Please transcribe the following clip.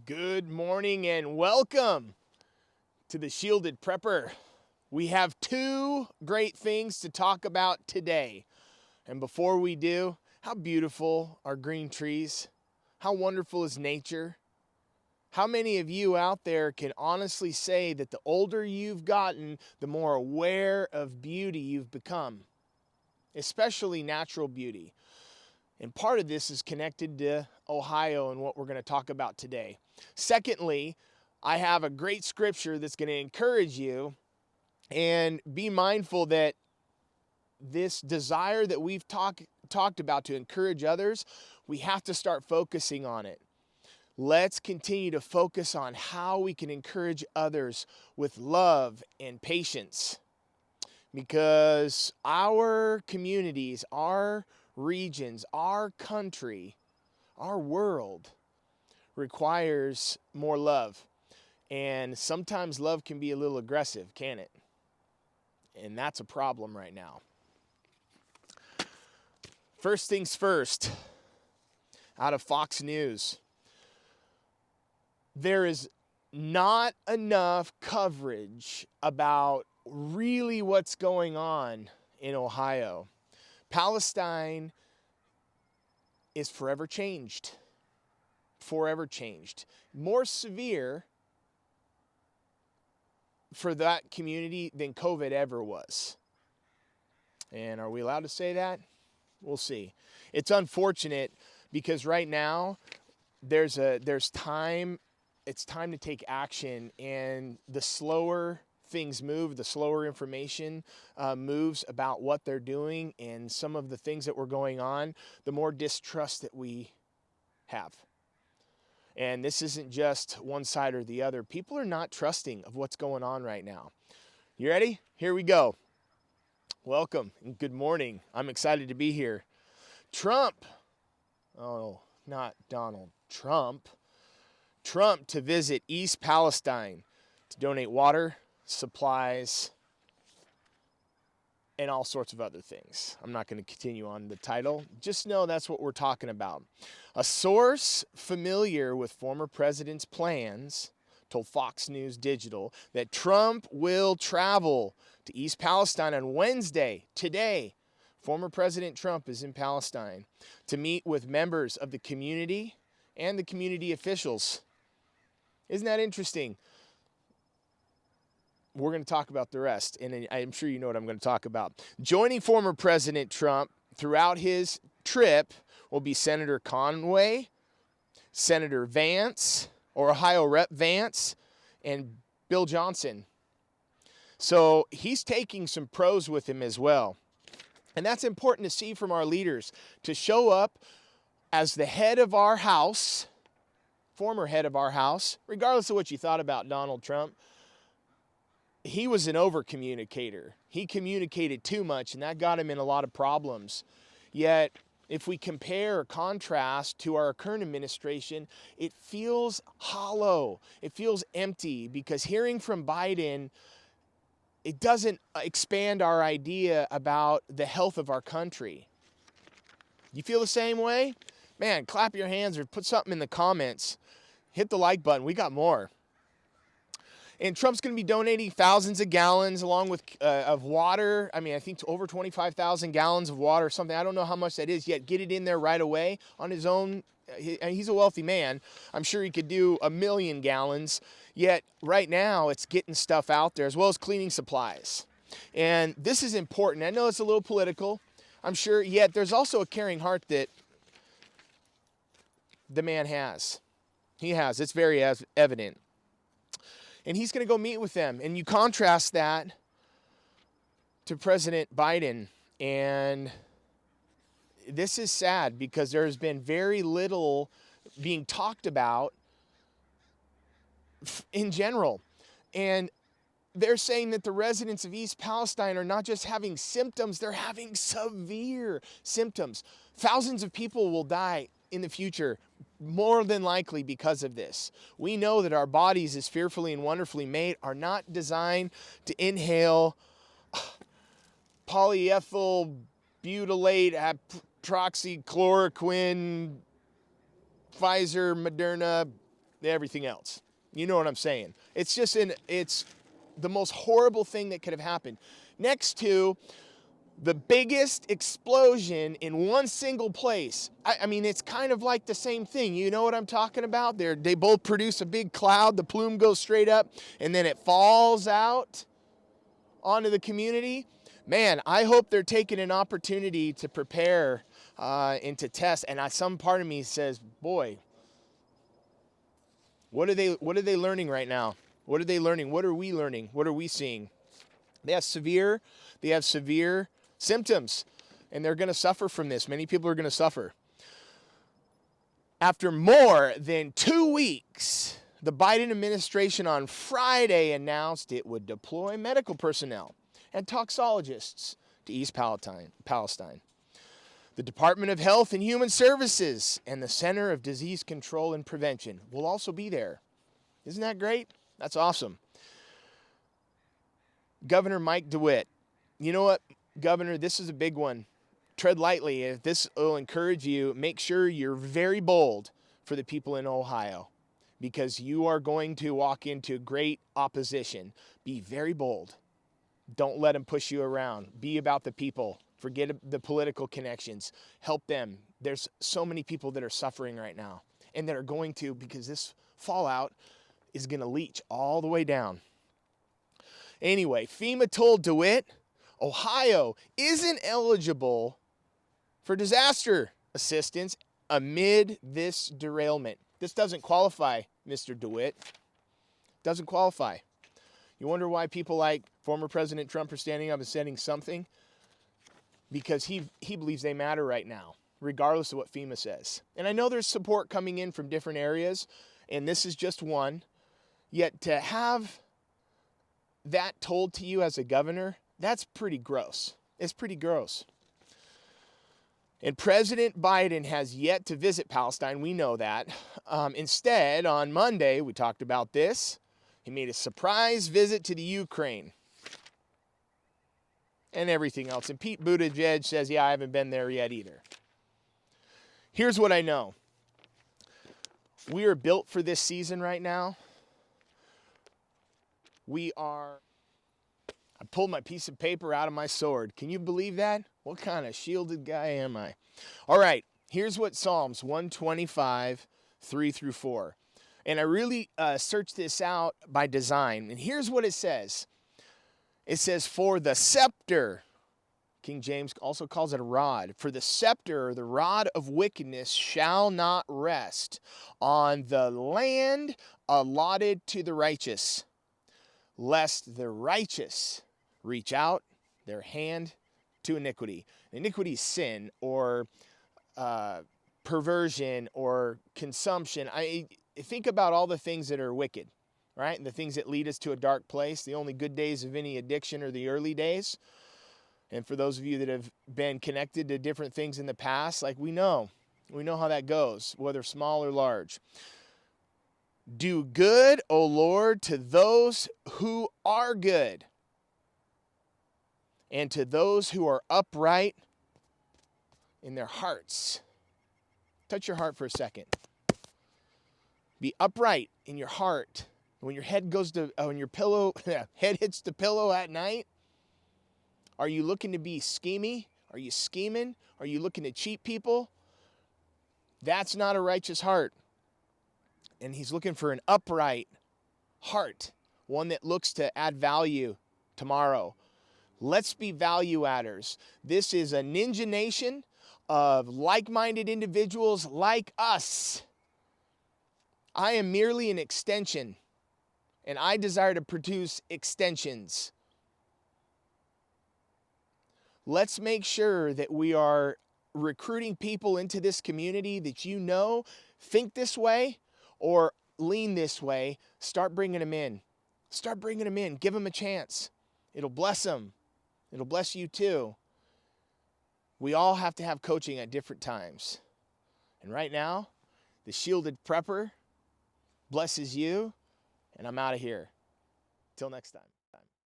Good morning and welcome to the Shielded Prepper. We have two great things to talk about today. And before we do, how beautiful are green trees? How wonderful is nature? How many of you out there can honestly say that the older you've gotten, the more aware of beauty you've become, especially natural beauty? And part of this is connected to Ohio and what we're going to talk about today. Secondly, I have a great scripture that's going to encourage you, and be mindful that this desire that we've talked about to encourage others, we have to start focusing on it. Let's continue to focus on how we can encourage others with love and patience, because our communities, our regions, our country, our world requires more love. And sometimes love can be a little aggressive, can't it? And that's a problem right now. First things first, out of Fox News, there is not enough coverage about really what's going on in Ohio. Palestine is forever changed. More severe for that community than COVID ever was. And are we allowed to say that? We'll see. It's unfortunate because right now it's time to take action, and the slower things move, the slower information moves about what they're doing and some of the things that were going on, the more distrust that we have. And this isn't just one side or the other. People are not trusting of what's going on right now. You ready? Here we go. Welcome and good morning. I'm excited to be here. Trump to visit East Palestine to donate water, supplies, and all sorts of other things. I'm not going to continue on the title. Just know that's what we're talking about. A source familiar with former president's plans told Fox News Digital that Trump will travel to East Palestine on Wednesday, today. Former President Trump is in Palestine to meet with members of the community and the community officials. Isn't that interesting? We're going to talk about the rest, and I'm sure you know what I'm going to talk about. Joining former President Trump throughout his trip will be Senator Conway, Senator Vance, or Ohio Rep Vance, and Bill Johnson. So he's taking some pros with him as well. And that's important to see from our leaders, to show up as the head of our house, former head of our house, regardless of what you thought about Donald Trump. He was an over-communicator. He communicated too much, and that got him in a lot of problems. Yet, if we compare or contrast to our current administration, it feels hollow. It feels empty, because hearing from Biden, it doesn't expand our idea about the health of our country. You feel the same way? Man, clap your hands or put something in the comments. Hit the like button. We got more. And Trump's going to be donating thousands of gallons along with of water. I mean, I think over 25,000 gallons of water or something. I don't know how much that is yet. Get it in there right away on his own. He's a wealthy man. I'm sure he could do 1 million gallons. Yet right now it's getting stuff out there, as well as cleaning supplies. And this is important. I know it's a little political, I'm sure. Yet there's also a caring heart that the man has. He has. It's very evident. And he's going to go meet with them. And you contrast that to President Biden. And this is sad, because there has been very little being talked about in general. And they're saying that the residents of East Palestine are not just having symptoms, they're having severe symptoms. Thousands of people will die in the future, more than likely because of this. We know that our bodies, as fearfully and wonderfully made, are not designed to inhale polyethyl butylate hydroxychloroquine, Pfizer, Moderna, everything else. You know what I'm saying? It's just it's the most horrible thing that could have happened. Next to the biggest explosion in one single place. I mean, it's kind of like the same thing. You know what I'm talking about? They both produce a big cloud. The plume goes straight up, and then it falls out onto the community. Man, I hope they're taking an opportunity to prepare and to test. And some part of me says, boy, what are they learning right now? What are they learning? What are we learning? What are we seeing? They have severe symptoms, and they're going to suffer from this. Many people are going to suffer. After more than 2 weeks, the Biden administration on Friday announced it would deploy medical personnel and toxicologists to East Palestine. The Department of Health and Human Services and the Center of Disease Control and Prevention will also be there. Isn't that great? That's awesome. Governor Mike DeWitt. You know what, Governor, this is a big one. Tread lightly. If this will encourage you, make sure you're very bold for the people in Ohio, because you are going to walk into great opposition. Be very bold. Don't let them push you around. Be about the people. Forget the political connections. Help them. There's so many people that are suffering right now, and that are going to, because this fallout is going to leach all the way down. Anyway, FEMA told DeWitt Ohio isn't eligible for disaster assistance amid this derailment. This doesn't qualify, Mr. DeWitt. Doesn't qualify. You wonder why people like former President Trump are standing up and saying something? Because he believes they matter right now, regardless of what FEMA says. And I know there's support coming in from different areas, and this is just one. Yet to have that told to you as a governor, that's pretty gross. It's pretty gross. And President Biden has yet to visit Palestine. We know that. Instead, on Monday, we talked about this, he made a surprise visit to the Ukraine and everything else. And Pete Buttigieg says, yeah, I haven't been there yet either. Here's what I know. We are built for this season right now. I pulled my piece of paper out of my sword. Can you believe that? What kind of shielded guy am I? All right, here's what Psalms 125, 3-4. And I really searched this out by design. And here's what it says. It says, for the scepter, King James also calls it a rod. For the scepter, the rod of wickedness, shall not rest on the land allotted to the righteous, lest the righteous reach out their hand to iniquity. Iniquity is sin, or perversion, or consumption. I think about all the things that are wicked, right? And the things that lead us to a dark place. The only good days of any addiction are the early days. And for those of you that have been connected to different things in the past, like we know how that goes, whether small or large. Do good, O Lord, to those who are good, and to those who are upright in their hearts. Touch your heart for a second. Be upright in your heart. When your head goes to, when your head hits the pillow at night, are you looking to be schemy? Are you scheming? Are you looking to cheat people? That's not a righteous heart. And he's looking for an upright heart, one that looks to add value tomorrow. Let's be value adders. This is a ninja nation of like-minded individuals like us. I am merely an extension, and I desire to produce extensions. Let's make sure that we are recruiting people into this community that you know think this way or lean this way. Start bringing them in. Start bringing them in. Give them a chance. It'll bless them. It'll bless you too. We all have to have coaching at different times. And right now, the shielded prepper blesses you, and I'm out of here. Till next time.